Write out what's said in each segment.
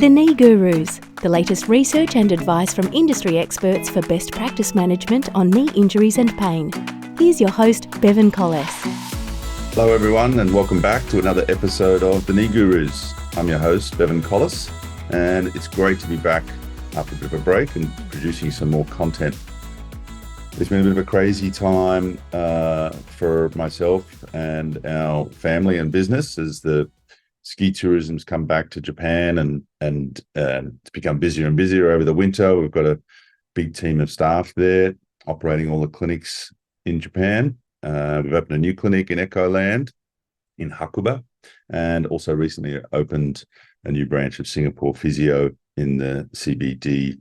The Knee Gurus, the latest research and advice from industry experts for best practice management on knee injuries and pain. Here's your host, Bevan Collis. Hello everyone and welcome back to another episode of The Knee Gurus. I'm your host, Bevan Collis, and it's great to be back after a bit of a break and producing some more content. It's been a bit of a crazy time for myself and our family and business as the ski tourism's come back to Japan and it's become busier and busier over the winter. We've got a big team of staff there operating all the clinics in Japan. We've opened a new clinic in Ecoland in Hakuba, and also recently opened a new branch of Singapore Physio in the CBD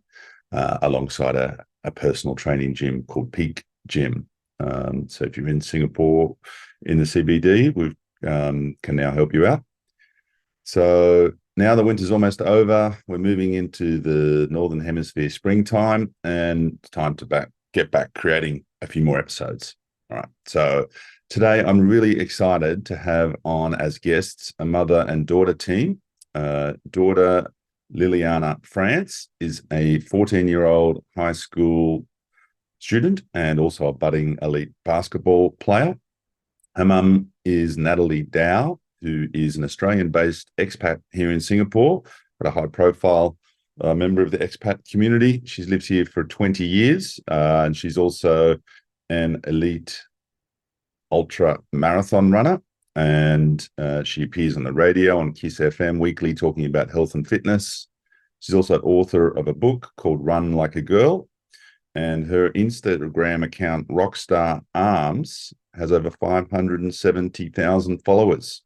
alongside a personal training gym called Peak Gym. So if you're in Singapore in the CBD, we can now help you out. So now the winter's almost over. We're moving into the Northern Hemisphere springtime, and it's time to get back creating a few more episodes. All right. So today I'm really excited to have on as guests a mother and daughter team. Daughter Liliana France is a 14-year-old high school student and also a budding elite basketball player. Her mum is Natalie Dau, who is an Australian-based expat here in Singapore, but a high-profile member of the expat community. She's lived here for 20 years, and she's also an elite ultra marathon runner, and she appears on the radio on Kiss FM weekly talking about health and fitness. She's also author of a book called Run Like a Girl, and her Instagram account, Rockstar Arms, has over 570,000 followers.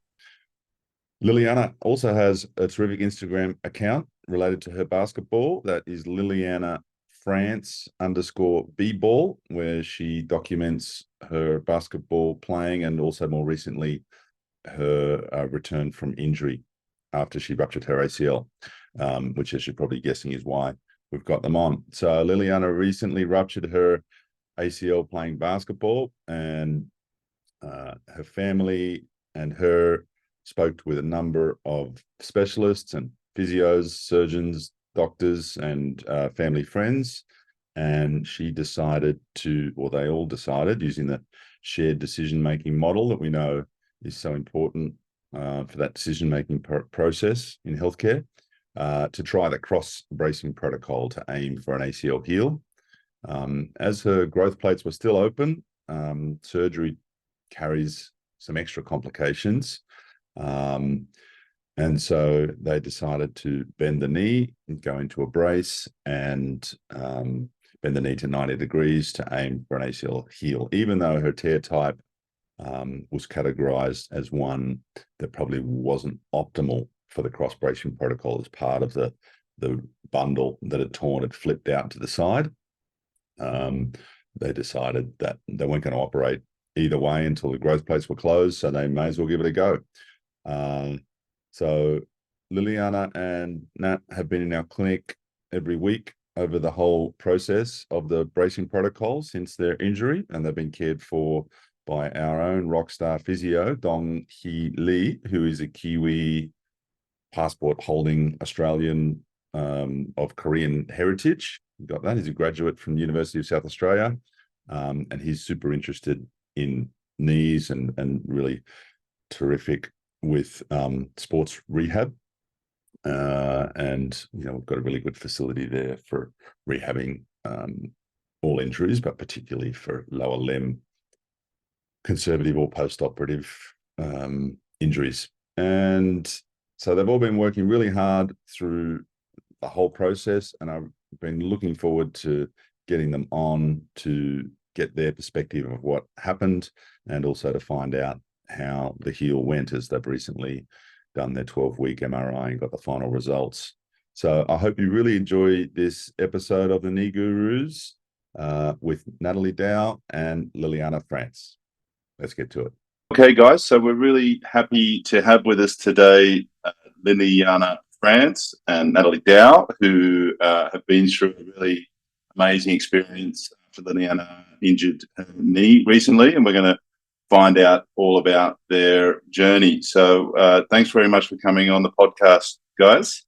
Liliana also has a terrific Instagram account related to her basketball. That is Liliana France _B-ball, where she documents her basketball playing and also more recently her return from injury after she ruptured her ACL, which, as you're probably guessing, is why we've got them on. So Liliana recently ruptured her ACL playing basketball, and her family and her spoke with a number of specialists and physios, surgeons, doctors, and family friends. And she decided they all decided, using the shared decision-making model that we know is so important for that decision-making process in healthcare, to try the cross-bracing protocol to aim for an ACL heal. As her growth plates were still open, surgery carries some extra complications. And so they decided to bend the knee and go into a brace and bend the knee to 90 degrees to aim for an ACL heal, even though her tear type was categorized as one that probably wasn't optimal for the cross-bracing protocol as part of the bundle that had torn, had flipped out to the side. They decided that they weren't going to operate either way until the growth plates were closed, so they may as well give it a go. So Liliana and Nat have been in our clinic every week over the whole process of the bracing protocol since their injury, and they've been cared for by our own rockstar physio, Dong Hee Lee, who is a Kiwi passport-holding Australian of Korean heritage. You got that? He's a graduate from the University of South Australia, and he's super interested in knees and really terrific with sports rehab, and we've got a really good facility there for rehabbing all injuries, but particularly for lower limb conservative or post-operative injuries. And so they've all been working really hard through the whole process, and I've been looking forward to getting them on to get their perspective of what happened, and also to find out how the heal went, as they've recently done their 12-week MRI and got the final results. So I hope you really enjoy this episode of the Knee Gurus with Natalie Dau and Liliana France. Let's get to it. Okay, guys, so we're really happy to have with us today Liliana France and Natalie Dau, who have been through a really amazing experience after Liliana injured her knee recently, and we're going to find out all about their journey. So thanks very much for coming on the podcast, guys.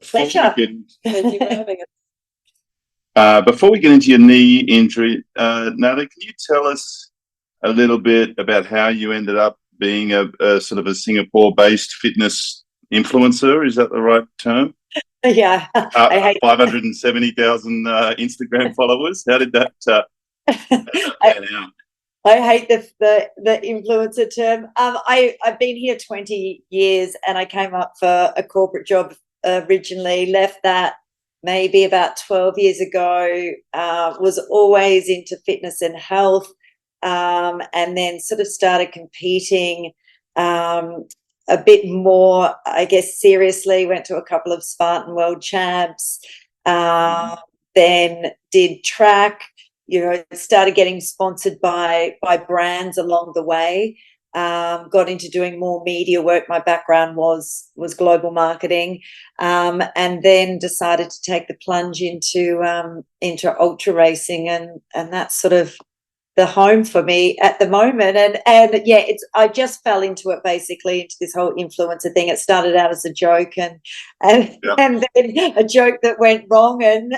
Pleasure. Thank you for having us. Before we get into your knee injury, Natalie, can you tell us a little bit about how you ended up being a sort of a Singapore-based fitness influencer? Is that the right term? Yeah. 570,000 Instagram followers. How did that pan out? I hate the influencer term. I've been here 20 years and I came up for a corporate job originally, left that maybe about 12 years ago, was always into fitness and health, and then sort of started competing a bit more, I guess, seriously, went to a couple of Spartan World Champs, then did track, started getting sponsored by brands along the way, got into doing more media work. My background was global marketing, and then decided to take the plunge into ultra racing, and that's sort of the home for me at the moment. And yeah, I just fell into it, basically, into this whole influencer thing. It started out as a joke, and then a joke that went wrong, and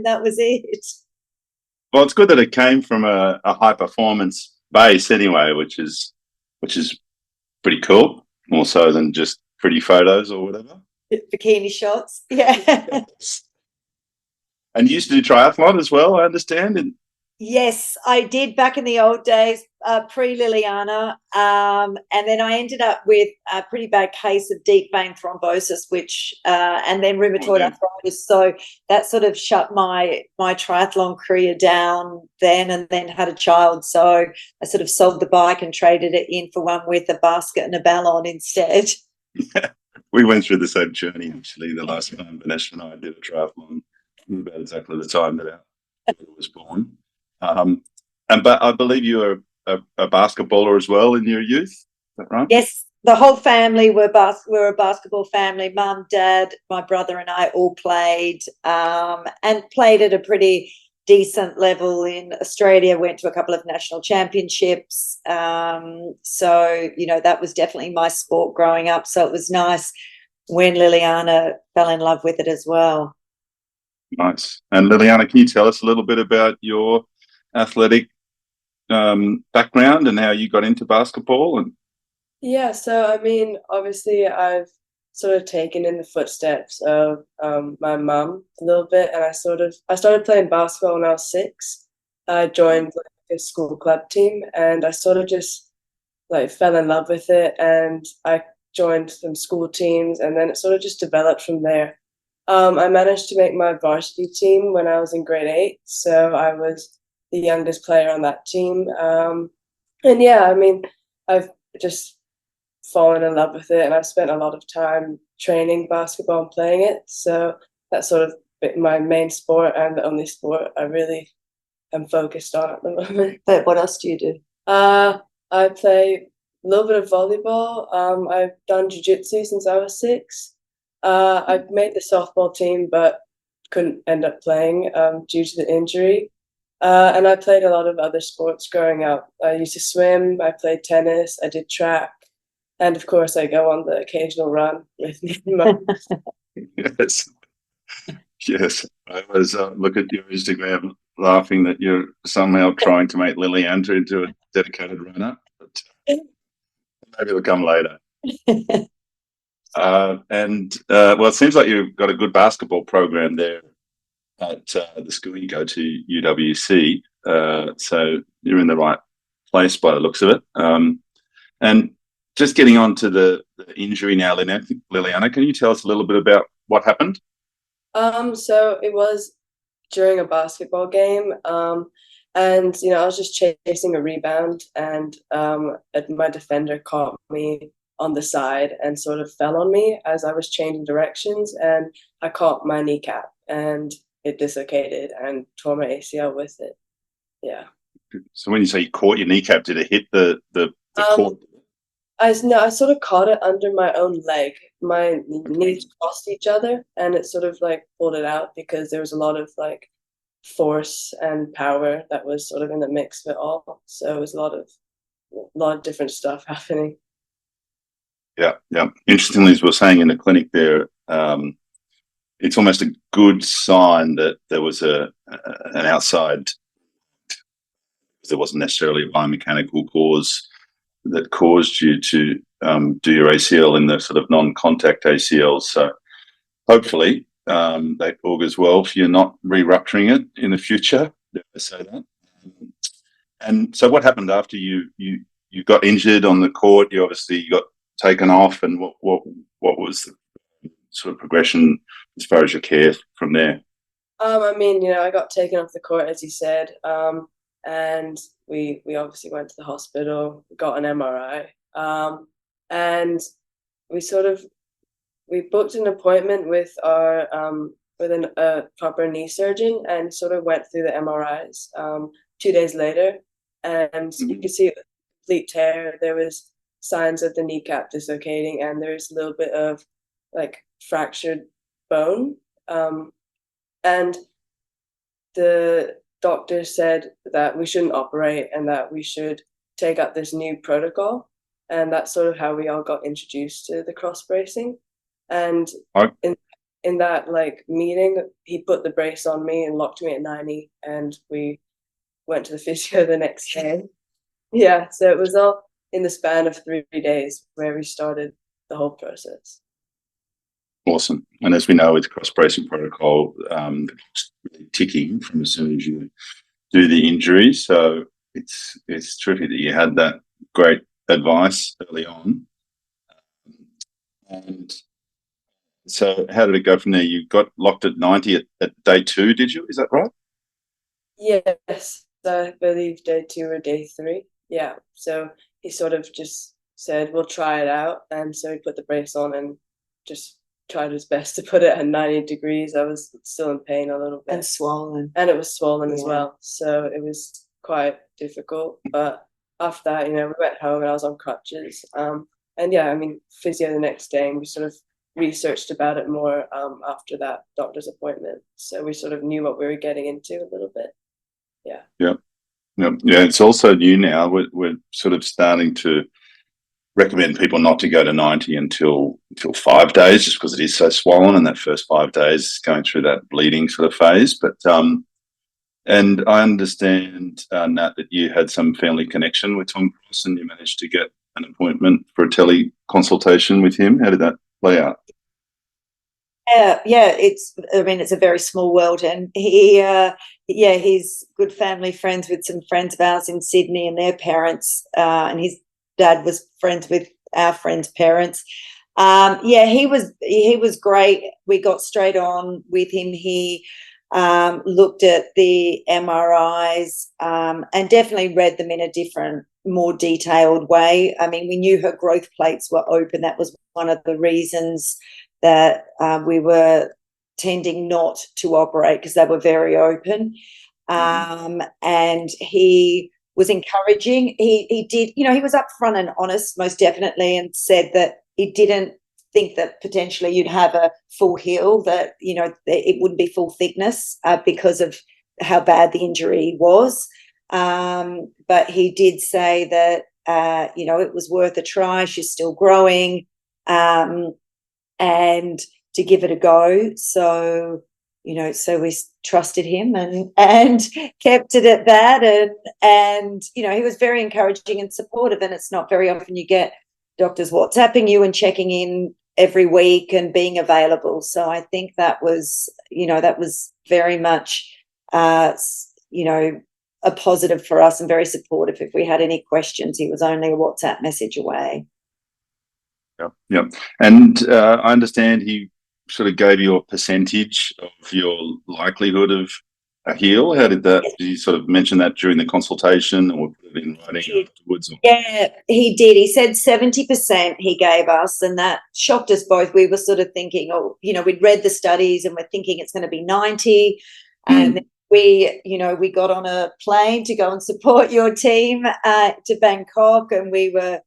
that was it. Well, it's good that it came from a high performance base anyway, which is pretty cool, more so than just pretty photos or whatever. Bikini shots, yeah. And you used to do triathlon as well, I understand. Yes, I did back in the old days, pre-Liliana, and then I ended up with a pretty bad case of deep vein thrombosis, and then rheumatoid arthritis. So that sort of shut my triathlon career down then, and then had a child. So I sort of sold the bike and traded it in for one with a basket and a ballon instead. We went through the same journey, actually, the last time Vanessa and I did a triathlon, about exactly the time that our daughter was born. But I believe you were a basketballer as well in your youth. Is that right? Yes, the whole family were a basketball family. Mum, Dad, my brother, and I all played, and played at a pretty decent level in Australia. Went to a couple of national championships. So that was definitely my sport growing up. So it was nice when Liliana fell in love with it as well. Nice. And Liliana, can you tell us a little bit about your athletic background and how you got into basketball? Yeah, so I mean, obviously I've sort of taken in the footsteps of my mum a little bit, and I started playing basketball when I was 6. I joined a school club team, and I sort of just fell in love with it, and I joined some school teams, and then it sort of just developed from there. I managed to make my varsity team when I was in grade 8, so I was the youngest player on that team. And yeah, I mean, I've just fallen in love with it, and I've spent a lot of time training basketball and playing it. So that's sort of my main sport and the only sport I really am focused on at the moment. But what else do you do? I play a little bit of volleyball. I've done jiu-jitsu since I was 6. I made the softball team, but couldn't end up playing due to the injury. And I played a lot of other sports growing up. I used to swim, I played tennis, I did track, and of course I go on the occasional run with me. Yes. I always look at your Instagram laughing that you're somehow trying to make Liliana into a dedicated runner. But maybe it'll come later. Well, it seems like you've got a good basketball program there at the school you go to, UWC. So you're in the right place by the looks of it. And just getting on to the injury now, Liliana, can you tell us a little bit about what happened? So it was during a basketball game, and I was just chasing a rebound, and my defender caught me on the side and sort of fell on me as I was changing directions, and I caught my kneecap, and it dislocated and tore my ACL with it. Yeah. So when you say you caught your kneecap, did it hit the court? I sort of caught it under my own leg. My knees crossed each other, and it sort of pulled it out because there was a lot of force and power that was sort of in the mix of it all. So it was a lot of different stuff happening. Yeah. Interestingly, as we were saying in the clinic there, 90% of the time, the injury happens in the knee. So it was a bit of a shock. And I think, as you said, it was a bit of a shock. So, how did you recover from that? it's almost a good sign that there was an outside. There wasn't necessarily a biomechanical cause that caused you to do your ACL in the sort of non-contact ACLs. So hopefully that augurs well for you not re-rupturing it in the future. Dare I say that? And so what happened after you got injured on the court? You obviously got taken off, and what was the sort of progression as far as your care from there? I mean, you know, I got taken off the court, as you said, and we obviously went to the hospital, got an MRI, and we booked an appointment with our a proper knee surgeon, and sort of went through the MRIs 2 days later, and you could see a complete tear. There was signs of the kneecap dislocating, and there's a little bit of like fractured bone. And the doctor said that we shouldn't operate and that we should take up this new protocol. And that's sort of how we all got introduced to the cross bracing. And in that like meeting, he put the brace on me and locked me at 90, and we went to the physio the next day. Yeah, so it was all in the span of 3 days where we started the whole process. Awesome. And as we know, with cross bracing protocol, the clock's really ticking from as soon as you do the injury. So it's terrific that you had that great advice early on. And so how did it go from there? You got locked at 90 at day 2, did you? Is that right? Yes, I believe day 2 or day 3. Yeah. So he sort of just said, we'll try it out. And so he put the brace on and just tried his best to put it at 90 degrees. I was still in pain a little bit. And swollen. And it was swollen as well. So it was quite difficult. But after that, you know, we went home and I was on crutches. And yeah, I mean, physio the next day, and we sort of researched about it more after that doctor's appointment. So we sort of knew what we were getting into a little bit. Yeah. Yeah, it's also new now. We're sort of starting to recommend people not to go to 90 until 5 days, just because it is so swollen, and that first 5 days is going through that bleeding sort of phase. But and I understand, Nat, that you had some family connection with Tom Cross, and you managed to get an appointment for a tele consultation with him. How did that play out? Yeah, it's a very small world, and he's good family friends with some friends of ours in Sydney and their parents, and his dad was friends with our friends' parents. He was great. We got straight on with him. He looked at the MRIs and definitely read them in a different, more detailed way. I mean, we knew her growth plates were open. That was one of the reasons that we were tending not to operate, because they were very open. And he was encouraging. He did, you know, he was upfront and honest, most definitely, and said that he didn't think that potentially you'd have a full heel, that, you know, it wouldn't be full thickness because of how bad the injury was. But he did say that, you know, it was worth a try. She's still growing, and to give it a go. So, you know, so we trusted him and kept it at that. And, you know, he was very encouraging and supportive, and it's not very often you get doctors WhatsApping you and checking in every week and being available. So I think that was, you know, that was very much, you know, a positive for us, and very supportive. If we had any questions, he was only a WhatsApp message away. Yeah. And I understand he sort of gave you a percentage of your likelihood of a heel. How did that, did you sort of mention that during the consultation, or put it in writing afterwards? Yeah, he did. He said 70% he gave us, and that shocked us both. We were sort of thinking, oh, you know, we'd read the studies and we're thinking it's going to be 90. And then we got on a plane to go and support your team to Bangkok, and we were,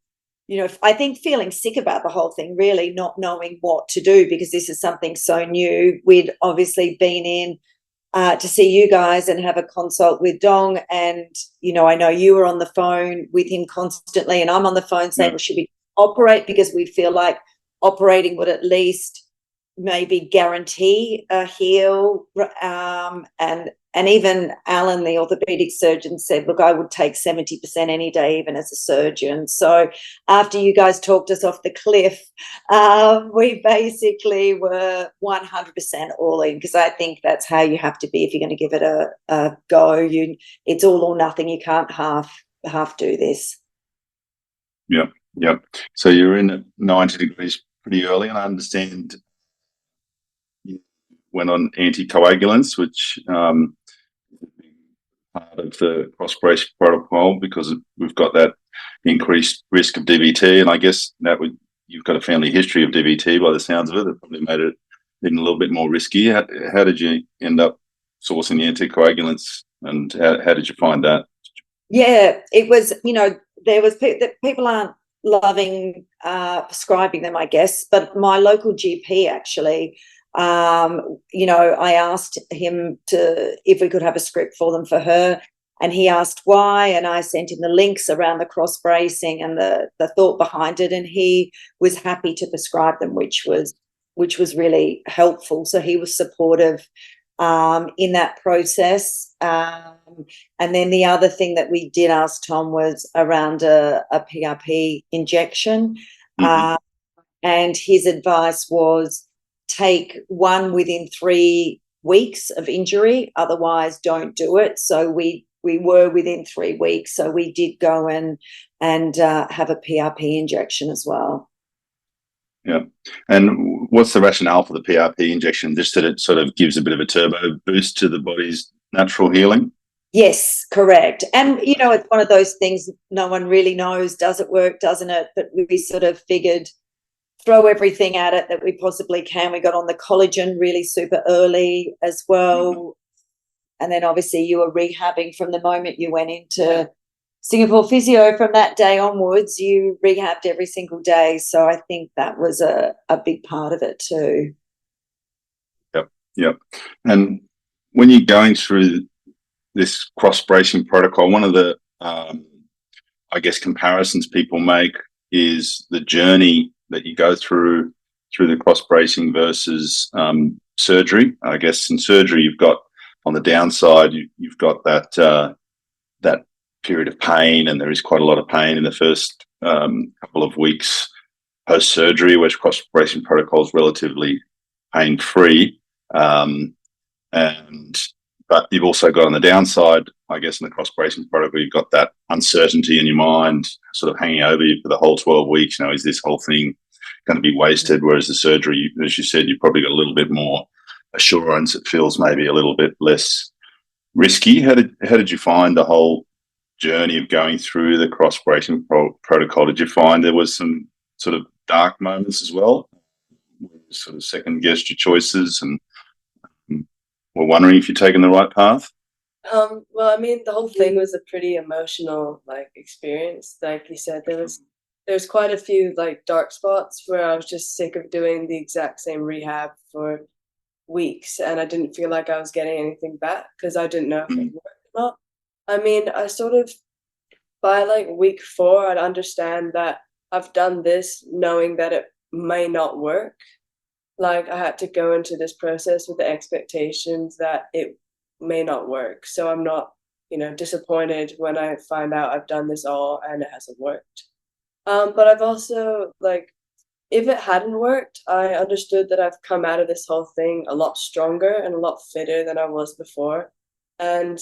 you know, I think feeling sick about the whole thing, really not knowing what to do, because this is something so new. We'd obviously been in to see you guys and have a consult with Dong, and, you know, I know you were on the phone with him constantly, and I'm on the phone saying, well, should we operate, because we feel like operating would at least maybe guarantee a heel. And even Alan, the orthopedic surgeon, said, look, I would take 70% any day, even as a surgeon. So after you guys talked us off the cliff, we basically were 100% all in, because I think that's how you have to be if you're going to give it a go. It's all or nothing. You can't half do this. Yep. So you're in at 90 degrees pretty early, and I understand you went on anticoagulants, which part of the cross-brace protocol, because we've got that increased risk of DVT, and I guess you've got a family history of DVT by the sounds of it. That probably made it even a little bit more risky. How did you end up sourcing the anticoagulants, and how did you find that? Yeah, it was, there was people aren't loving prescribing them, I guess, but my local GP actually, I asked him if we could have a script for them for her, and he asked why, and I sent him the links around the cross bracing and the thought behind it, and he was happy to prescribe them, which was really helpful. So he was supportive in that process. And then the other thing that we did ask Tom was around a PRP injection. And his advice was take one within 3 weeks of injury, otherwise don't do it. So we were within 3 weeks. So we did go and have a PRP injection as well. Yeah. And what's the rationale for the PRP injection? Just that it sort of gives a bit of a turbo boost to the body's natural healing? Yes, correct. And, it's one of those things no one really knows. Does it work? Doesn't it? But we sort of figured throw everything at it that we possibly can. We got on the collagen really super early as well. And then obviously you were rehabbing from the moment you went into Singapore Physio. From that day onwards, you rehabbed every single day. So I think that was a big part of it too. Yep. And when you're going through this cross-bracing protocol, one of the, I guess, comparisons people make is the journey that you go through the cross-bracing versus surgery. I guess in surgery, you've got on the downside, you've got that period of pain, and there is quite a lot of pain in the first couple of weeks post-surgery, whereas cross-bracing protocol is relatively pain-free. But you've also got on the downside, I guess, in the cross-bracing protocol, you've got that uncertainty in your mind sort of hanging over you for the whole 12 weeks. Is this whole thing going to be wasted? Whereas the surgery, as you said, you've probably got a little bit more assurance. It feels maybe a little bit less risky. How did you find the whole journey of going through the cross-bracing protocol? Did you find there was some sort of dark moments as well? Sort of second-guessed your choices and were wondering if you're taking the right path? Well, the whole thing was a pretty emotional experience. Like you said, there's quite a few dark spots where I was just sick of doing the exact same rehab for weeks, and I didn't feel like I was getting anything back because I didn't know if it worked or not. I sort of, by week 4, I'd understand that I've done this knowing that it may not work. I had to go into this process with the expectations that it may not work. So I'm not, disappointed when I find out I've done this all and it hasn't worked. But I've also, if it hadn't worked, I understood that I've come out of this whole thing a lot stronger and a lot fitter than I was before. And,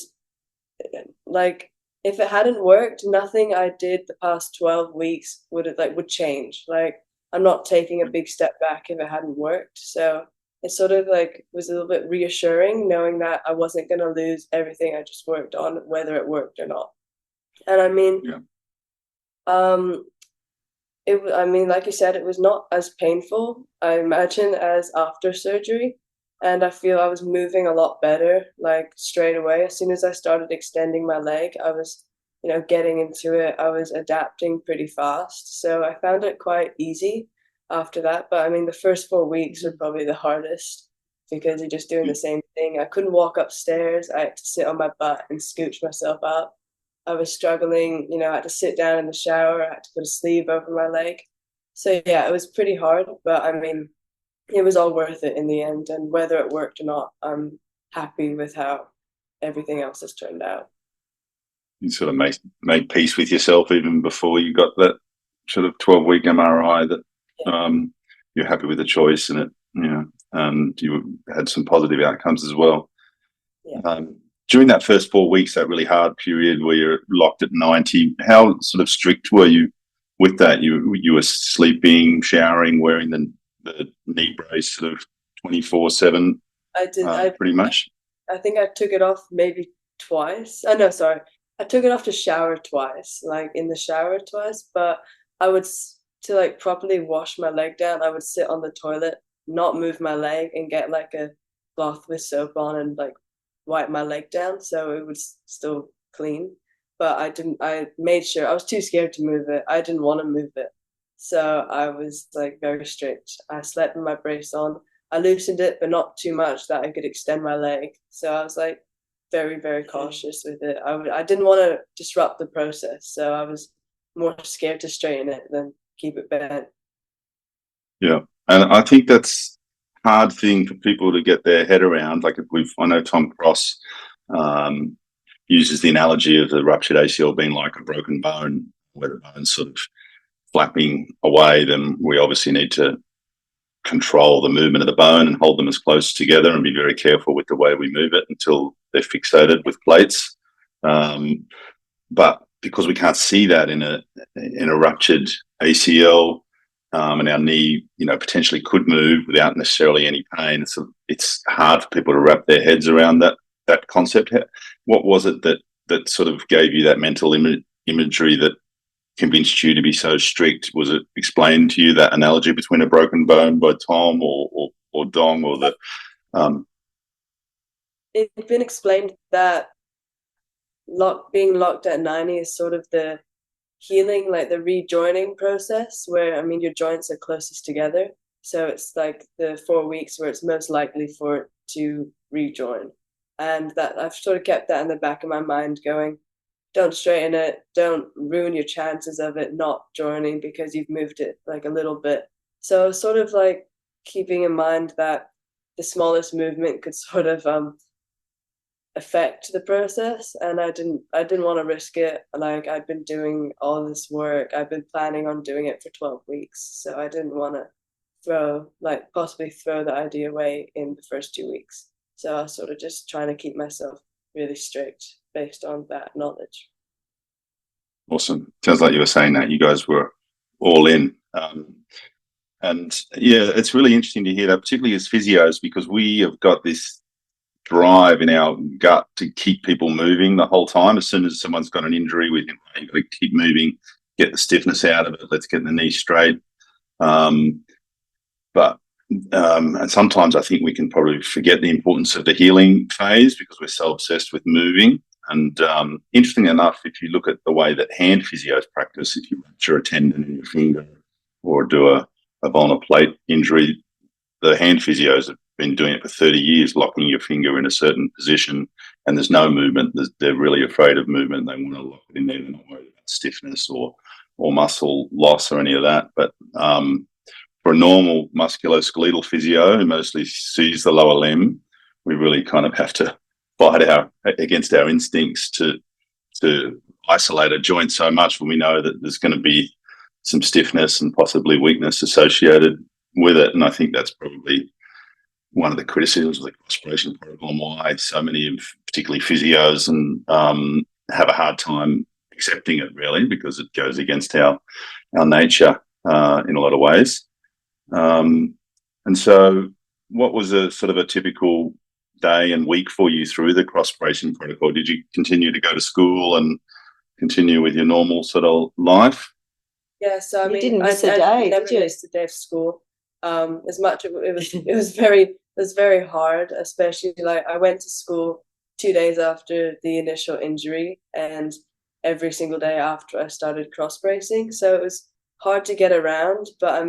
if it hadn't worked, nothing I did the past 12 weeks would change. I'm not taking a big step back if it hadn't worked. So it sort of was a little bit reassuring knowing that I wasn't going to lose everything I just worked on, whether it worked or not. And like you said, it was not as painful, I imagine, as after surgery. And I feel I was moving a lot better, straight away. As soon as I started extending my leg, I was getting into it. I was adapting pretty fast. So I found it quite easy after that. But the first 4 weeks were probably the hardest because you're just doing the same thing. I couldn't walk upstairs. I had to sit on my butt and scooch myself up. I was struggling, I had to sit down in the shower. I had to put a sleeve over my leg. So yeah, it was pretty hard. But it was all worth it in the end. And whether it worked or not, I'm happy with how everything else has turned out. You sort of made peace with yourself even before you got that sort of 12-week MRI, that you're happy with the choice, and and you had some positive outcomes as well. Yeah. During that first 4 weeks, that really hard period where you're locked at 90, how sort of strict were you with that? You were sleeping, showering, wearing the knee brace sort of 24/7. I did. Pretty much. I think I took it off maybe twice. Oh no, sorry. I took it off to shower twice, like in the shower twice. But to like properly wash my leg down, I would sit on the toilet, not move my leg, and get like a cloth with soap on and like wipe my leg down so it was still clean. But I made sure, I was too scared to move it. I didn't want to move it. So I was like very strict. I slept with my brace on. I loosened it, but not too much that I could extend my leg. So I was like very, very cautious with it. I didn't want to disrupt the process. So I was more scared to straighten it than keep it bent. Yeah. And I think that's a hard thing for people to get their head around. Like I know Tom Cross uses the analogy of the ruptured ACL being like a broken bone, where the bone's sort of flapping away. Then we obviously need to control the movement of the bone and hold them as close together and be very careful with the way we move it until they're fixated with plates. But because we can't see that in a ruptured ACL, and our knee, potentially could move without necessarily any pain, it's hard for people to wrap their heads around that concept. What was it that sort of gave you that mental imagery that convinced you to be so strict? Was it explained to you, that analogy between a broken bone by Tom or Dong, or the It's been explained that being locked at 90 is sort of the healing, like the rejoining process, where your joints are closest together. So it's like the 4 weeks where it's most likely for it to rejoin. And that I've sort of kept that in the back of my mind going, don't straighten it, don't ruin your chances of it not joining because you've moved it like a little bit. So sort of like keeping in mind that the smallest movement could sort of affect the process, and I didn't want to risk it. Like, I'd been doing all this work, I've been planning on doing it for 12 weeks, so I didn't want to possibly throw the idea away in the first 2 weeks. So I was sort of just trying to keep myself really strict based on that knowledge. Awesome. Sounds like you were saying that you guys were all in. And yeah, it's really interesting to hear that, particularly as physios, because we have got this drive in our gut to keep people moving the whole time. As soon as someone's got an injury, you've got to keep moving, get the stiffness out of it. Let's get the knee straight. And sometimes I think we can probably forget the importance of the healing phase because we're so obsessed with moving. And interestingly enough, if you look at the way that hand physios practice, if you rupture a tendon in your finger or do a vulnar plate injury, the hand physios have been doing it for 30 years, locking your finger in a certain position, and there's no movement. They're really afraid of movement. They want to lock it in there. They're not worried about stiffness or muscle loss or any of that. But for a normal musculoskeletal physio who mostly sees the lower limb, we really kind of have to fight against our instincts to isolate a joint so much when we know that there's going to be some stiffness and possibly weakness associated with it. And I think that's probably one of the criticisms of the cross-bracing protocol, and why so many of particularly physios have a hard time accepting it, really, because it goes against our nature in a lot of ways. And so what was a sort of a typical day and week for you through the cross-bracing protocol? Did you continue to go to school and continue with your normal sort of life? Yeah, so You didn't miss a day, I never did you? missed a day of school. As much it was very hard, especially like I went to school 2 days after the initial injury and every single day after I started cross bracing. So it was hard to get around, but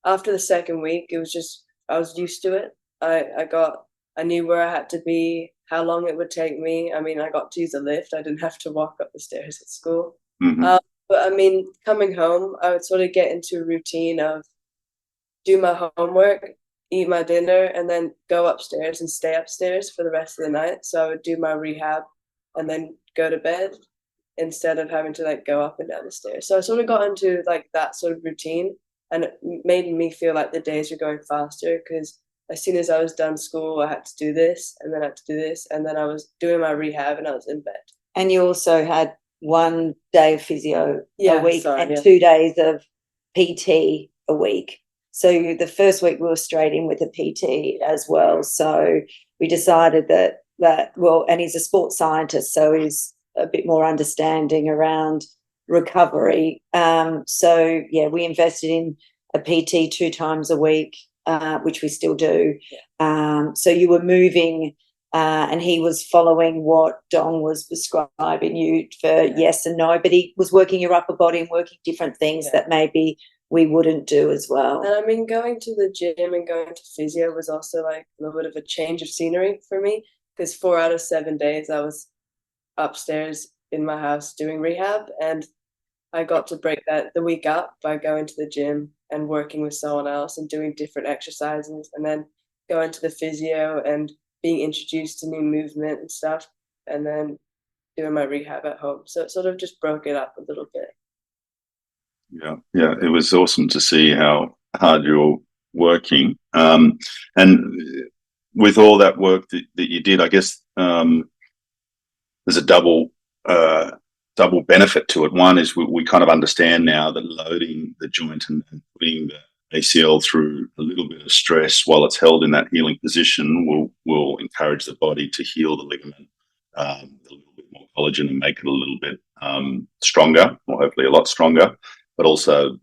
after the second week, it was just, I was used to it. I knew where I had to be, how long it would take me. I got to use a lift. I didn't have to walk up the stairs at school. Mm-hmm. But coming home, I would sort of get into a routine of do my homework, eat my dinner, and then go upstairs and stay upstairs for the rest of the night. So I would do my rehab and then go to bed instead of having to like go up and down the stairs. So I sort of got into like that sort of routine, and it made me feel like the days were going faster because as soon as I was done school, I had to do this, and then I had to do this, and then I was doing my rehab and I was in bed. And you also had 1 day of physio a week and 2 days of PT a week. So the first week we were straight in with the PT as well. So we decided that well, and he's a sports scientist, so he's a bit more understanding around recovery. So yeah, we invested in a PT 2 times a week, which we still do. So you were moving, and he was following what Dong was prescribing you for yes and no, but he was working your upper body and working different things that maybe we wouldn't do as well. And I mean, going to the gym and going to physio was also like a little bit of a change of scenery for me, because 4 out of 7 days I was upstairs in my house doing rehab, and I got to break that the week up by going to the gym and working with someone else and doing different exercises, and then going to the physio and being introduced to new movement and stuff, and then doing my rehab at home. So it sort of just broke it up a little bit. Yeah, it was awesome to see how hard you're working. And with all that work that you did, I guess there's a double benefit to it. One is we kind of understand now that loading the joint and putting the ACL through a little bit of stress while it's held in that healing position will encourage the body to heal the ligament a little bit more collagen and make it a little bit stronger, or hopefully a lot stronger, but also,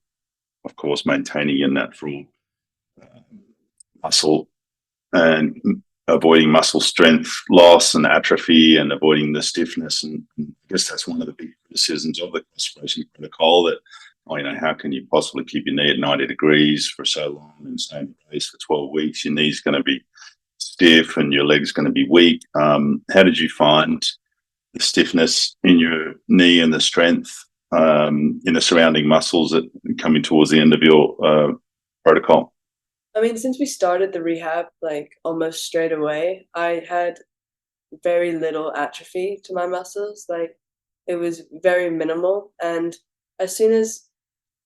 of course, maintaining your natural muscle and avoiding muscle strength loss and atrophy and avoiding the stiffness. And I guess that's one of the big criticisms of the cross-bracing protocol, that, how can you possibly keep your knee at 90 degrees for so long and stay in place for 12 weeks? Your knee's going to be stiff and your leg's going to be weak. How did you find the stiffness in your knee and the strength in the surrounding muscles that coming towards the end of your protocol? I mean, since we started the rehab like almost straight away, I had very little atrophy to my muscles. Like, it was very minimal. And as soon as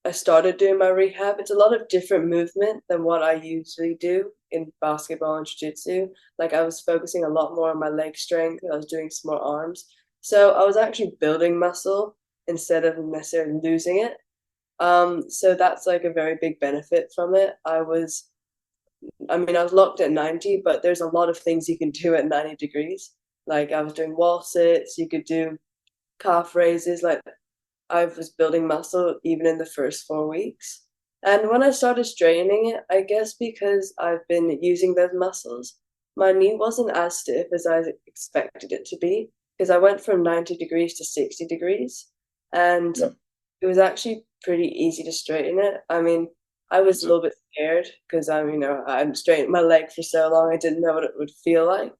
I started doing my rehab, it's a lot of different movement than what I usually do in basketball and jiu-jitsu. Like, I was focusing a lot more on my leg strength. I was doing some more arms. So I was actually building muscle instead of necessarily losing it. So that's like a very big benefit from it. I was locked at 90, but there's a lot of things you can do at 90 degrees. Like, I was doing wall sits, you could do calf raises. Like, I was building muscle even in the first 4 weeks. And when I started straightening it, I guess because I've been using those muscles, my knee wasn't as stiff as I expected it to be, because I went from 90 degrees to 60 degrees. And it was actually pretty easy to straighten it. I mean, I was a little bit scared because I'm straightened my leg for so long. I didn't know what it would feel like,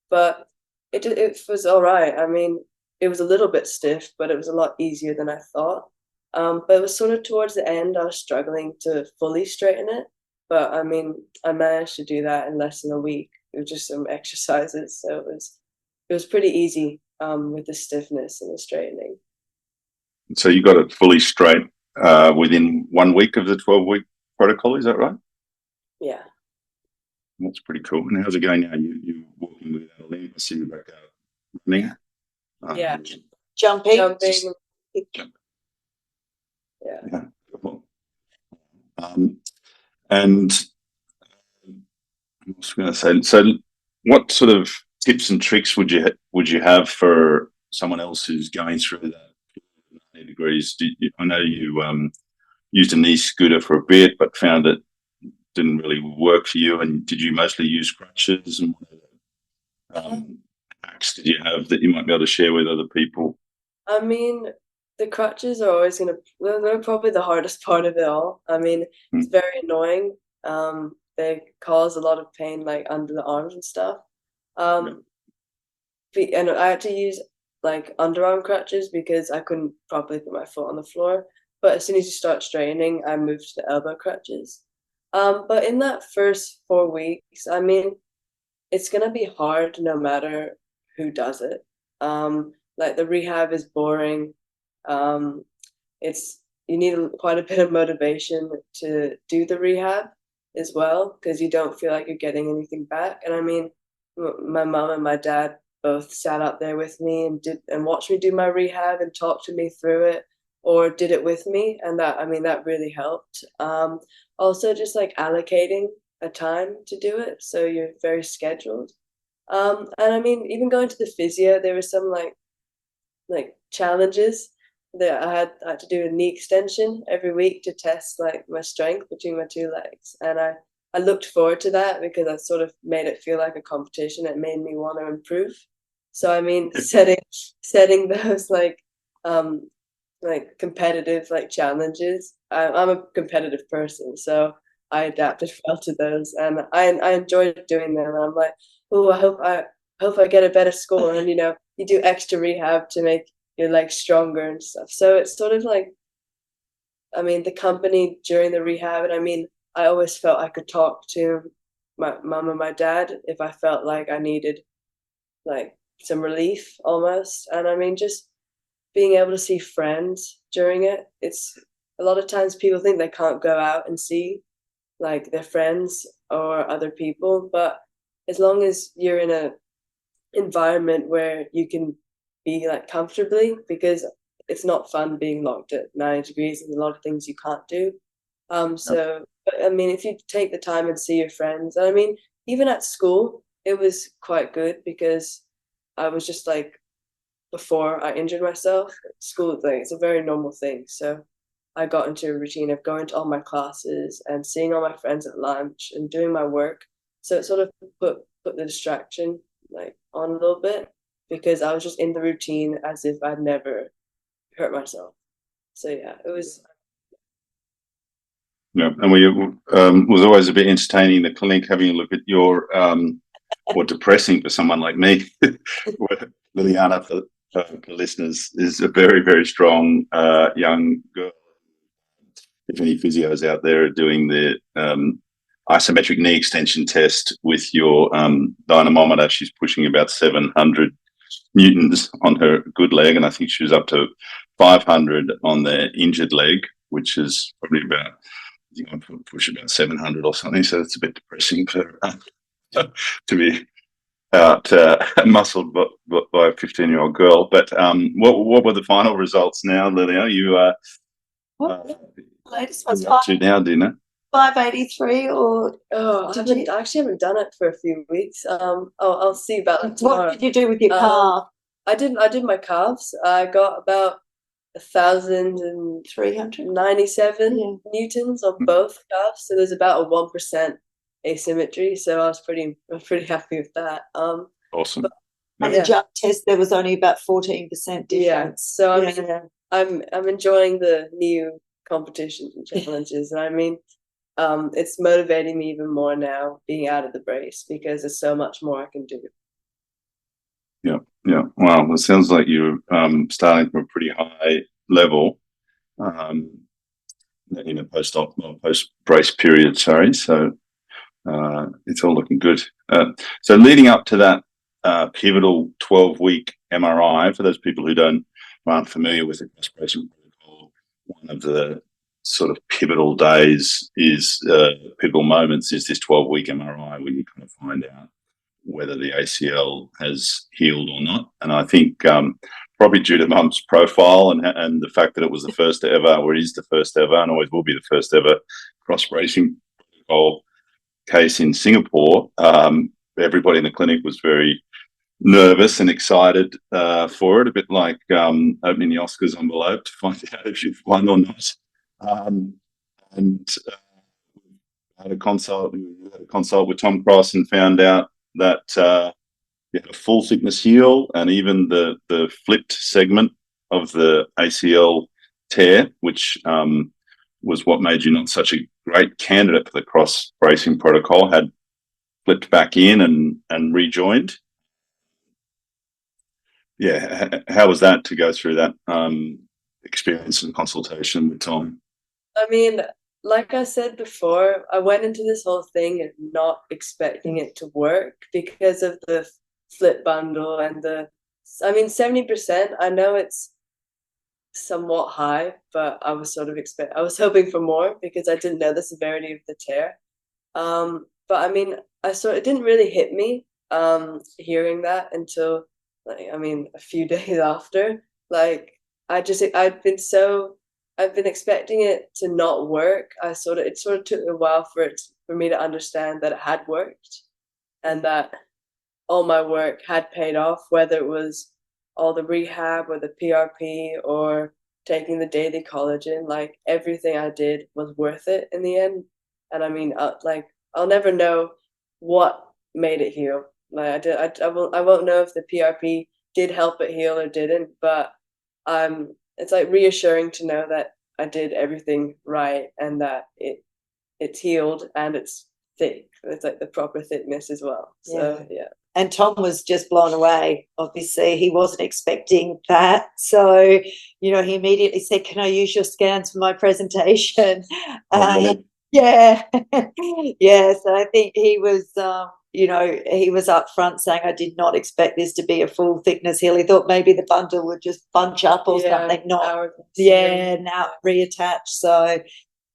but it was all right. I mean, it was a little bit stiff, but it was a lot easier than I thought. But it was sort of towards the end, I was struggling to fully straighten it. But I mean, I managed to do that in less than a week with just some exercises. So it was pretty easy with the stiffness and the straightening. So you got it fully straight within 1 week of the 12-week protocol, is that right? Yeah. That's pretty cool. And how's it going now? You're walking without a limp. I see you back out running. Yeah. Jumping. Yeah. Cool. And I was going to say, so what sort of tips and tricks would you have for someone else who's going through that 90 degrees? I know you used a knee scooter for a bit, but found it didn't really work for you. And did you mostly use crutches? And what hacks did you have that you might be able to share with other people? I mean, the crutches are always they're probably the hardest part of it all. I mean, it's very annoying. They cause a lot of pain, like under the arms and stuff. And I had to use like underarm crutches because I couldn't properly put my foot on the floor. But as soon as you start straightening, I moved to the elbow crutches. But in that first 4 weeks, I mean, it's gonna be hard no matter who does it. Like the rehab is boring. Um, it's you need quite a bit of motivation to do the rehab as well because you don't feel like you're getting anything back. And I mean, my mom and my dad both sat up there with me and watched me do my rehab and talked to me through it or did it with me, and that I mean that really helped. Also, just like allocating a time to do it, so you're very scheduled. And I mean, even going to the physio, there were some like challenges that I had to do a knee extension every week to test like my strength between my two legs, and I looked forward to that because I sort of made it feel like a competition. It made me want to improve. So I mean, setting those um like competitive like challenges. I'm a competitive person, so I adapted well to those, and I enjoyed doing them. And I'm like, oh, I hope I get a better score, and you do extra rehab to make your legs stronger and stuff. So it's sort of like, I mean, the company during the rehab, and I mean, I always felt I could talk to my mom and my dad if I felt like I needed like some relief almost. And I mean, just being able to see friends during it. It's a lot of times people think they can't go out and see like their friends or other people, but as long as you're in a environment where you can be like comfortably, because it's not fun being locked at 90 degrees and a lot of things you can't do. So but, I mean, if you take the time and see your friends, I mean, even at school, it was quite good because I was just like before I injured myself, school thing, it's a very normal thing. So I got into a routine of going to all my classes and seeing all my friends at lunch and doing my work. So it sort of put the distraction like on a little bit because I was just in the routine as if I'd never hurt myself. So yeah, it was. Yeah, and we was always a bit entertaining in the clinic having a look at your or depressing for someone like me. Liliana, for listeners, is a very, very strong young girl. If any physios out there are doing the isometric knee extension test with your dynamometer, she's pushing about 700 newtons on her good leg, and I think she was up to 500 on the injured leg, which is probably about, I think I push about 700 or something. So it's a bit depressing for to be out muscled by a 15-year-old girl. But what were the final results now, Lilia? You Latest one's up to now, dinner? 583 or I actually haven't done it for a few weeks. I'll see about that tomorrow. what did you do with your calf? I did my calves. I got about 1,397 newtons on both calves. So there's about a 1% asymmetry. So I was pretty happy with that. Awesome. And the jump test, there was only about 14% difference. Yeah. So I mean, I'm enjoying the new competitions and challenges, and I mean, it's motivating me even more now being out of the brace because there's so much more I can do. Yeah. Wow. Well, it sounds like you're starting from a pretty high level in a post brace period. Sorry. So it's all looking good. So leading up to that pivotal 12-week MRI, for those people who aren't familiar with the cross bracing protocol, one of the sort of pivotal moments is this 12-week MRI when you kind of find out whether the ACL has healed or not. And I think probably due to Mum's profile and the fact that it was the first ever, or is the first ever, and always will be the first ever cross bracing protocol case in Singapore, everybody in the clinic was very nervous and excited for it, a bit like opening the Oscars envelope to find out if you've won or not. And had a consult with Tom Cross and found out that you had a full thickness heel and even the flipped segment of the ACL tear, which was what made you not such a great candidate for the cross bracing protocol, had flipped back in and rejoined. Yeah, how was that to go through that experience and consultation with Tom? I mean, like I said before, I went into this whole thing and not expecting it to work because of the flip bundle and 70%. I know it's somewhat high, but I was I was hoping for more because I didn't know the severity of the tear. But I mean, it didn't really hit me hearing that until a few days after. Like I've been expecting it to not work. It sort of took a while for me to understand that it had worked and that all my work had paid off, whether it was all the rehab or the PRP or taking the daily collagen. Like everything I did was worth it in the end. And I mean, I'll never know what made it heal. I won't know if the PRP did help it heal or didn't, but it's like reassuring to know that I did everything right and that it's healed and it's thick. It's like the proper thickness as well. So yeah. And Tom was just blown away. Obviously, he wasn't expecting that. So, he immediately said, "Can I use your scans for my presentation?" Yeah. Yeah. So I think he was, he was upfront saying, "I did not expect this to be a full thickness heel. He thought maybe the bundle would just bunch up or something, not now reattach." So,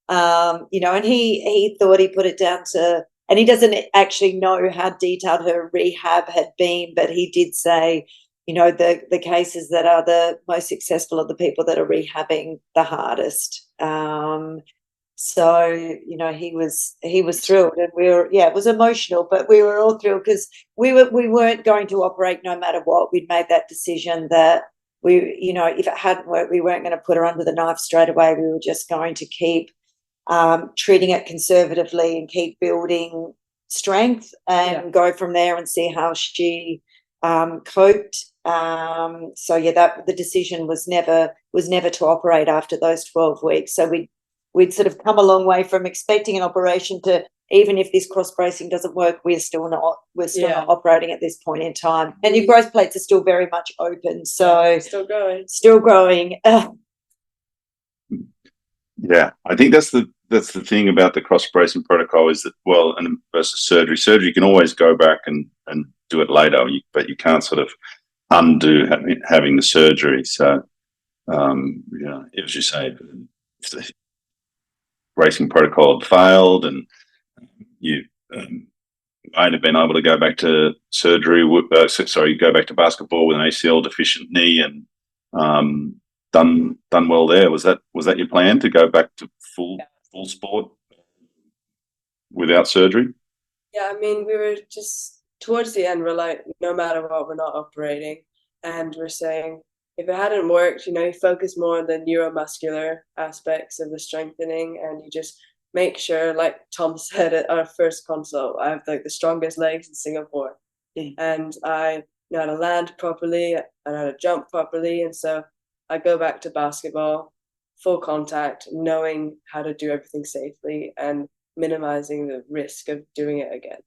and he thought he put it down to, and he doesn't actually know how detailed her rehab had been, but he did say, the cases that are the most successful are the people that are rehabbing the hardest. So, he was thrilled, and it was emotional, but we were all thrilled because we weren't going to operate no matter what. We'd made that decision that if it hadn't worked, we weren't going to put her under the knife straight away. We were just going to keep treating it conservatively and keep building strength and go from there and see how she coped. That the decision was never to operate after those 12 weeks. So we'd sort of come a long way from expecting an operation to, even if this cross bracing doesn't work, we're still not operating at this point in time. And your growth plates are still very much open. So still growing. Yeah, I think that's the thing about the cross bracing protocol is that, and versus surgery. Surgery you can always go back and do it later, but you can't sort of undo having the surgery. So, as you say, if the bracing protocol had failed and you might have been able to go back to surgery, go back to basketball with an ACL deficient knee and done well there. Was that your plan, to go back to full sport without surgery? Yeah, I mean, we were just towards the end, we're like, no matter what, we're not operating. And we're saying, if it hadn't worked, you focus more on the neuromuscular aspects of the strengthening, and you just make sure, like Tom said at our first consult, I have like the strongest legs in Singapore. And I know how to land properly, I know how to jump properly. And so I go back to basketball, full contact, knowing how to do everything safely and minimizing the risk of doing it again.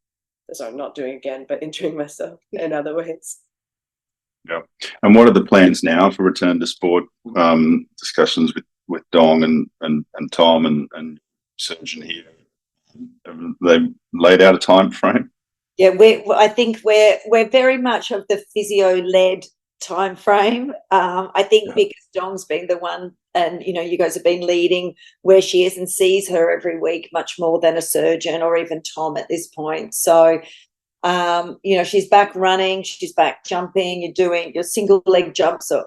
Sorry, not doing it again, but injuring myself in other ways. Yeah. And what are the plans now for return to sport? Discussions with Dong and Tom and surgeon here. Have they laid out a time frame? Yeah, I think we're very much of the physio-led time frame. I think because Dong's been the one, and you guys have been leading where she is and sees her every week much more than a surgeon or even Tom at this point. So she's back running, she's back jumping, you're doing your single leg jumps are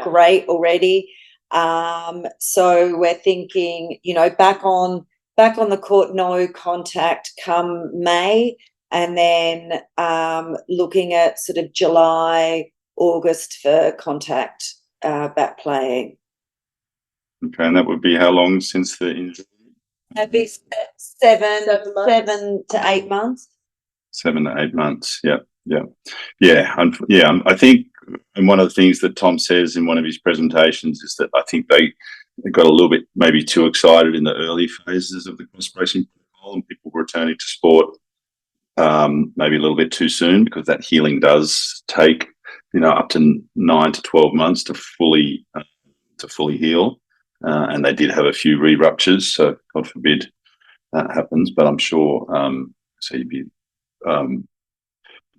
great already. So we're thinking, back on the court, no contact come May, and then looking at sort of July, August for contact back playing. Okay, and that would be how long since the injury? That'd be 7 to 8 months. 7 to 8 months. Yeah. I think, and one of the things that Tom says in one of his presentations is that I think they got a little bit maybe too excited in the early phases of the cross bracing protocol, and people returning to sport maybe a little bit too soon, because that healing does take up to 9 to 12 months to fully heal. and they did have a few re-ruptures, so God forbid that happens. But I'm sure, so you'd be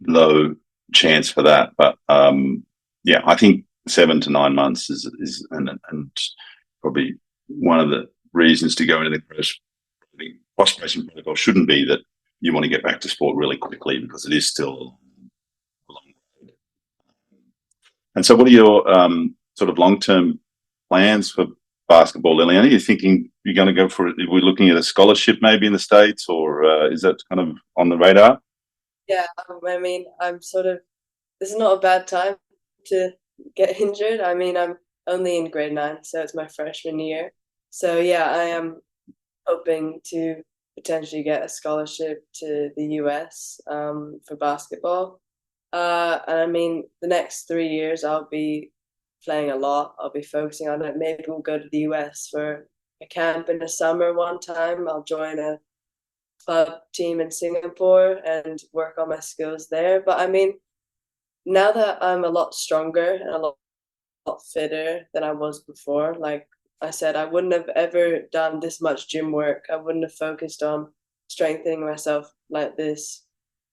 low chance for that. But yeah, I think 7 to 9 months is and probably one of the reasons to go into the cross-bracing protocol shouldn't be that you want to get back to sport really quickly, because it is still a long road. And so what are your sort of long-term plans for basketball, Lillian? Are you thinking you're going to go for it? We're looking at a scholarship maybe in the States, or is that kind of on the radar? Yeah, I mean, this is not a bad time to get injured. I mean, I'm only in grade 9, so it's my freshman year. So yeah, I am hoping to potentially get a scholarship to the US for basketball. And I mean, the next 3 years I'll be playing a lot. I'll be focusing on it. Maybe we'll go to the US for a camp in the summer one time. I'll join a club team in Singapore and work on my skills there. But I mean, now that I'm a lot stronger and a lot fitter than I was before, like I said, I wouldn't have ever done this much gym work. I wouldn't have focused on strengthening myself like this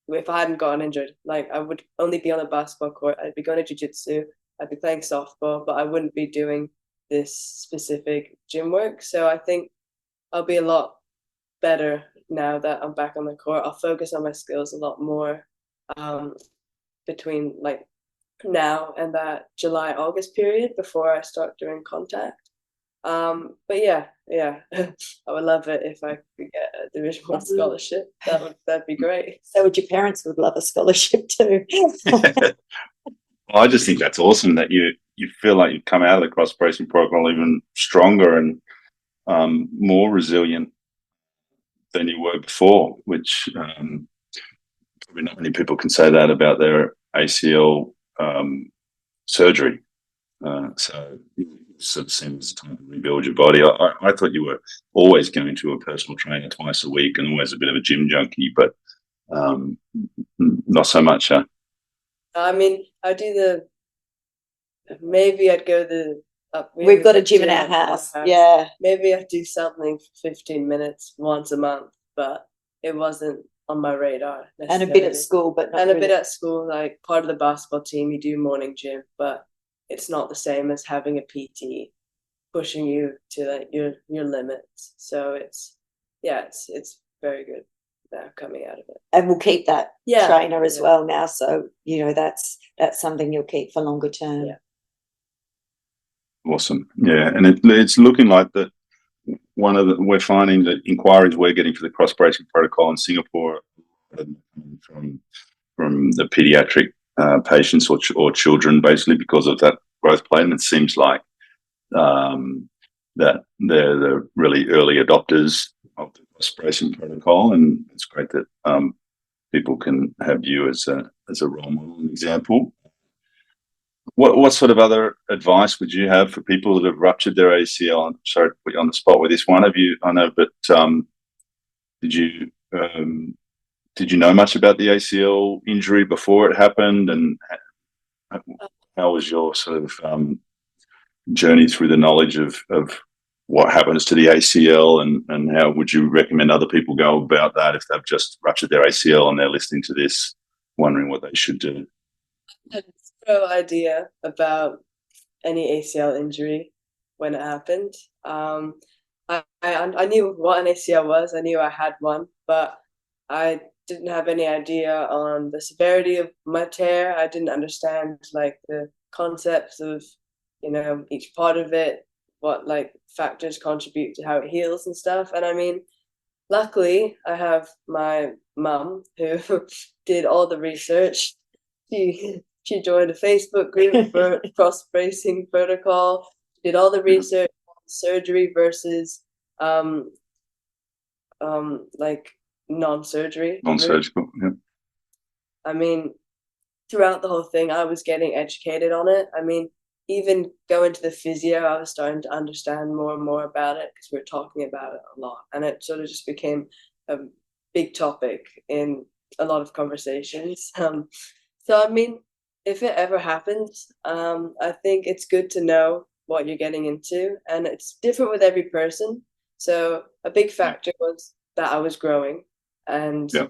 if I hadn't gotten injured. Like, I would only be on a basketball court. I'd be going to jiu-jitsu. I'd be playing softball, but I wouldn't be doing this specific gym work. So I think I'll be a lot better now that I'm back on the court. I'll focus on my skills a lot more between like now and that July, August period before I start doing contact. But yeah, I would love it if I could get a Division 1 scholarship. That'd be great. So would your parents would love a scholarship too. Well, I just think that's awesome that you feel like you've come out of the cross-bracing protocol even stronger and more resilient than you were before, which probably not many people can say that about their ACL surgery. So it sort of seems time to rebuild your body. I thought you were always going to a personal trainer twice a week and always a bit of a gym junkie, but not so much, huh? I mean, maybe I'd go We've got a gym in our house. Yeah. Maybe I'd do something for 15 minutes once a month, but it wasn't on my radar necessarily. And a bit at school, but not really. A bit at school, like part of the basketball team, you do morning gym, but it's not the same as having a PT pushing you to like your limits. So it's very good now coming out of it. And we'll keep that trainer as well now. So, that's something you'll keep for longer term. Yeah. Awesome. Yeah. And it's looking like that we're finding that inquiries we're getting for the cross-bracing protocol in Singapore from the pediatric patients or children, basically because of that growth plate. And it seems like that they're the really early adopters of the cross-bracing protocol, and it's great that people can have you as a role model and example. What sort of other advice would you have for people that have ruptured their ACL? I'm sorry to put you on the spot with this one. I know, but did you know much about the ACL injury before it happened, and how was your sort of journey through the knowledge of what happens to the ACL, and how would you recommend other people go about that if they've just ruptured their ACL and they're listening to this, wondering what they should do? I had no idea about any ACL injury when it happened. I knew what an ACL was. I knew I had one, but I didn't have any idea on the severity of my tear. I didn't understand like the concepts of, each part of it, what like factors contribute to how it heals and stuff. And I mean, luckily I have my mum who did all the research. She joined a Facebook group for cross-bracing protocol, did all the research on surgery versus like non-surgery. Non-surgical, yeah. I mean, throughout the whole thing, I was getting educated on it. I mean, even going to the physio, I was starting to understand more and more about it because we were talking about it a lot. And it sort of just became a big topic in a lot of conversations. So, I mean, if it ever happens, I think it's good to know what you're getting into, and it's different with every person. So a big factor was that I was growing, and Yeah.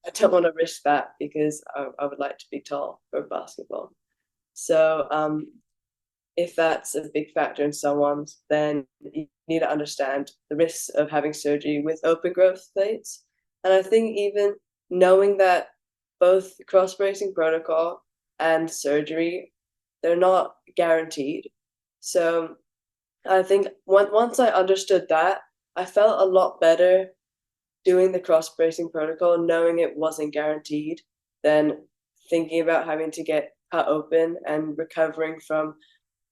I don't want to risk that because I would like to be tall for basketball. So if that's a big factor in someone's, then you need to understand the risks of having surgery with open growth plates. And I think even knowing that both the cross bracing protocol and surgery, they're not guaranteed. So I think once I understood that, I felt a lot better doing the cross bracing protocol, knowing it wasn't guaranteed, than thinking about having to get cut open and recovering from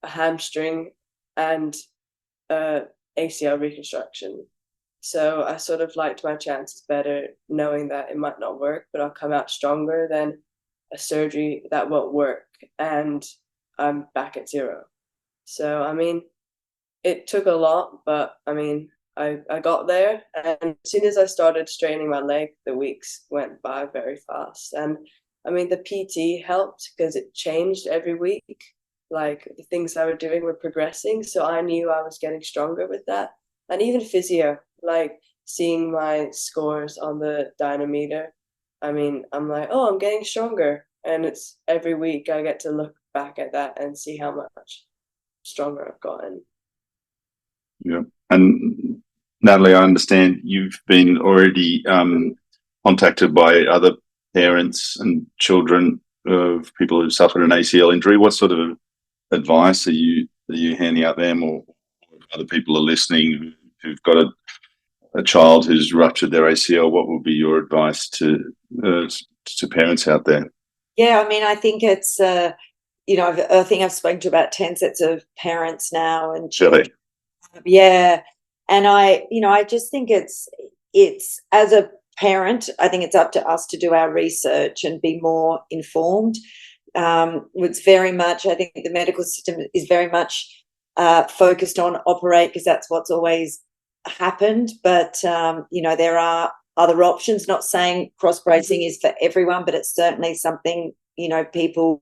a hamstring and ACL reconstruction. So I sort of liked my chances better knowing that it might not work, but I'll come out stronger than a surgery that won't work and I'm back at zero. So, I mean, it took a lot, but I mean, I got there. And as soon as I started straining my leg, the weeks went by very fast. And I mean, the PT helped because it changed every week. Like the things I were doing were progressing. So I knew I was getting stronger with that. And even physio, like seeing my scores on the dynameter. I mean, I'm like, oh, I'm getting stronger. And it's every week I get to look back at that and see how much stronger I've gotten. Yeah. And Natalie, I understand you've been already contacted by other parents and children of people who've suffered an ACL injury. What sort of advice are you handing out them, or other people are listening who've got a child who's ruptured their ACL? What would be your advice to parents out there? Yeah, I mean, I think it's, I think I've spoken to about 10 sets of parents now and children. Really? Yeah. And I just think it's as a parent, I think it's up to us to do our research and be more informed. It's very much, I think the medical system is very much focused on operate because that's what's always happened. But, there are other options, not saying cross bracing is for everyone, but it's certainly something, people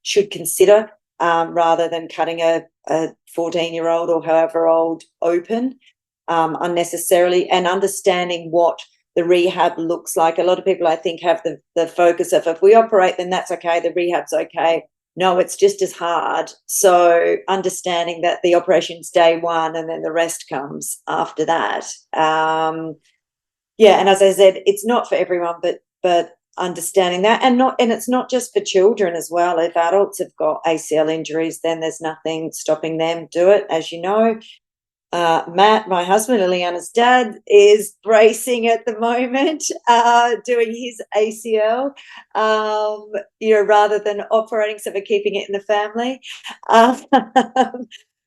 should consider rather than cutting a 14-year-old or however old open unnecessarily, and understanding what the rehab looks like. A lot of people, I think, have the focus of if we operate, then that's okay, the rehab's okay. No, it's just as hard. So understanding that the operation's day one and then the rest comes after that. And as I said, it's not for everyone, but understanding that, and it's not just for children as well. If adults have got ACL injuries, then there's nothing stopping them do it. As you know, Matt, my husband, Liliana's dad, is bracing at the moment, doing his ACL, rather than operating, so we're keeping it in the family. But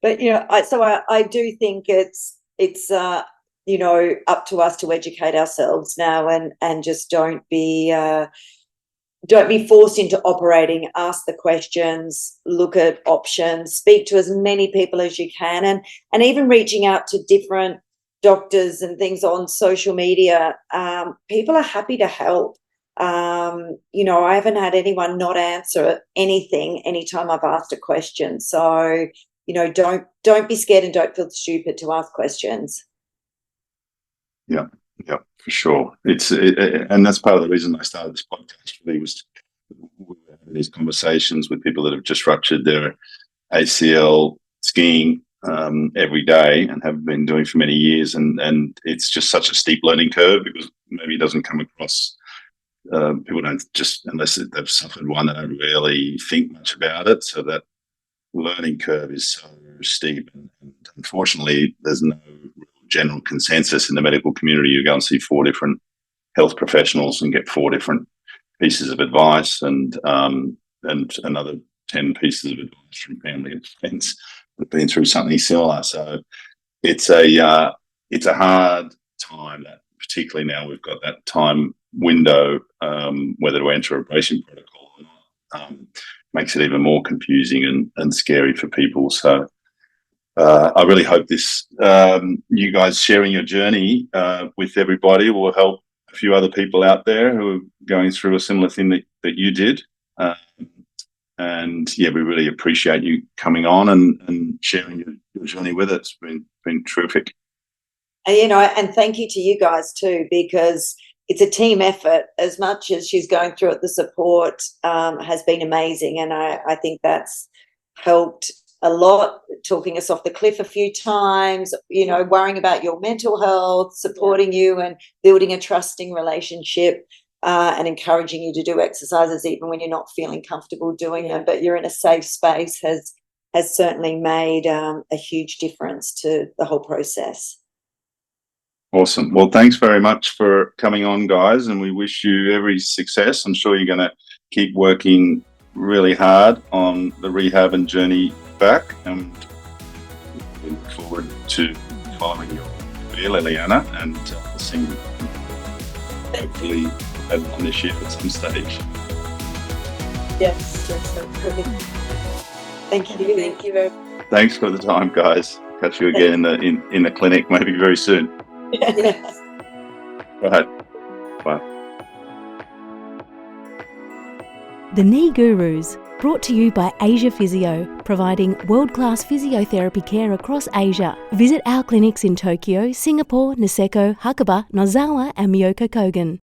I do think it's up to us to educate ourselves now and just don't be forced into operating. Ask the questions, look at options, speak to as many people as you can, and even reaching out to different doctors and things on social media. People are happy to help. I haven't had anyone not answer anything anytime I've asked a question. So, don't be scared and don't feel stupid to ask questions. Yeah, for sure. And that's part of the reason I started this podcast. Really, was we were having these conversations with people that have just ruptured their ACL skiing every day and have been doing for many years, and it's just such a steep learning curve because maybe it doesn't come across. People don't, just unless they've suffered one, they don't really think much about it. So that learning curve is so steep, and unfortunately, there's no general consensus in the medical community. You go and see 4 different health professionals and get 4 different pieces of advice, and another 10 pieces of advice from family and friends who've been through something similar. So it's a hard time, that particularly now we've got that time window, whether to enter a bracing protocol or not, makes it even more confusing and scary for people. So I really hope this, you guys sharing your journey with everybody, will help a few other people out there who are going through a similar thing that you did. And yeah, we really appreciate you coming on and sharing your journey with us. It's been terrific. And thank you to you guys too, because it's a team effort. As much as she's going through it, the support has been amazing. And I think that's helped a lot, talking us off the cliff a few times, worrying about your mental health, supporting you and building a trusting relationship, and encouraging you to do exercises even when you're not feeling comfortable doing them, but you're in a safe space has certainly made a huge difference to the whole process. Awesome. Well, thanks very much for coming on, guys, and we wish you every success. I'm sure you're going to keep working really hard on the rehab and journey back, and we look forward to following your career, Liliana, and seeing you hopefully on this year at some stage. Yes, definitely. Thank you. Thank you very much. Thanks for the time, guys. Catch you again in the clinic, maybe very soon. Yes. Right. Bye. The Knee Gurus, brought to you by Asia Physio, providing world-class physiotherapy care across Asia. Visit our clinics in Tokyo, Singapore, Niseko, Hakuba, Nozawa and Myokokogen.